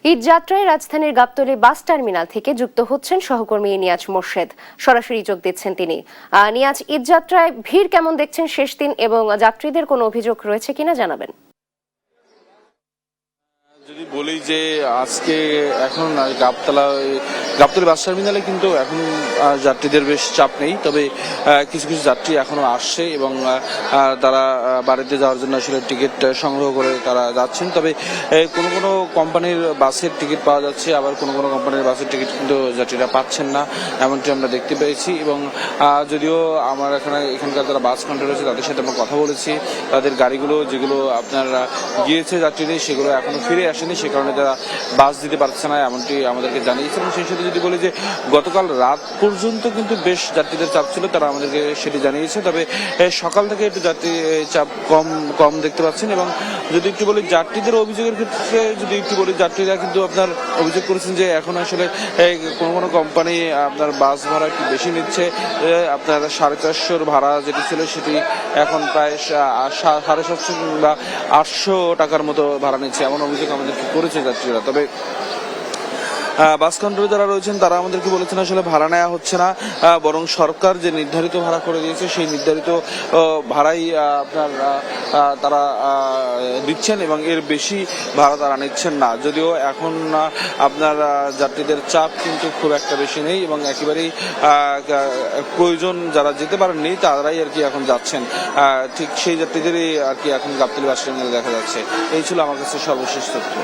ঈদ যাত্রায় রাজধানীর Gabtali bus terminal থেকে যুক্ত হচ্ছেন সহকর্মী নিয়াজ মোর্শেদ। সরাসরি যোগ দিচ্ছেন তিনি। নিয়াজ, ঈদ যাত্রায় ভিড় কেমন দেখছেন শেষ দিন এবং যাত্রীদের কোনো অভিযোগ রয়েছে কিনা জানাবেন। যদি বলি যে আজকে এখন গাবতলী বাস টার্মিনালে কিন্তু এখন যাত্রীদের বেশ চাপ নেই, তবে কিছু কিছু যাত্রী এখনো আসছে এবং তারা বাড়িতে যাওয়ার জন্য আসলে টিকিট সংগ্রহ করে তারা যাচ্ছেন। তবে কোনো কোনো কোম্পানির বাসের টিকিট পাওয়া যাচ্ছে, আবার কোনো কোনো কোম্পানির বাসের টিকিট কিন্তু যাত্রীরা পাচ্ছেন না, এমনটি আমরা দেখতে পেয়েছি। এবং যদিও আমার এখানকার যারা বাস কন্ট্রোলার আছে তাদের সাথে আমরা কথা বলেছি, তাদের গাড়িগুলো যেগুলো আপনার গিয়েছে যাত্রীদের সেগুলো এখনো ফিরে আসেনি, সে কারণে তারা বাস দিতে পারছে না, এমনটি আমাদেরকে জানিয়েছে। এবং সেই সাথে যদি বলি যে গতকাল রাত পর্যন্ত কিন্তু বেশ যাত্রীদের চাপ ছিল, তারা আমাদেরকে সেটি জানিয়েছে। তবে সকাল থেকে একটু যাত্রী চাপ কম দেখতে পাচ্ছেন। এবং যদি একটু বলি যাত্রীদের অভিযোগের ক্ষেত্রে, যদি একটু বলি যাত্রীরা কিন্তু আপনার অভিযোগ করেছেন যে এখন আসলে কোনো কোনো কোম্পানি আপনার বাস ভাড়া একটু বেশি নিচ্ছে। আপনার 450 ভাড়া যেটি ছিল সেটি এখন প্রায় 750 কিংবা 800 টাকার মতো ভাড়া নিচ্ছে, এমন অভিযোগ আমাদেরকে করেছে যাত্রীরা। তবে বাস কন্ট্রোলার যারা রয়েছেন তারা আমাদেরকে বলেছেন আসলে ভাড়া নেওয়া হচ্ছে না, বরং সরকার যে নির্ধারিত ভাড়া করে দিয়েছে সেই নির্ধারিত ভাড়াই আপনার তারা দিচ্ছেন এবং এর বেশি ভাড়া তারা নিচ্ছেন না। যদিও এখন আপনার যাত্রীদের চাপ কিন্তু খুব একটা বেশি নেই এবং একেবারেই প্রয়োজন যারা যেতে পারেননি তারাই আর কি এখন যাচ্ছেন, ঠিক সেই যাত্রীদেরই আর কি এখন গাবতলী বাস টার্মিনালে দেখা যাচ্ছে। এই ছিল আমার কাছে সর্বশেষ তথ্য।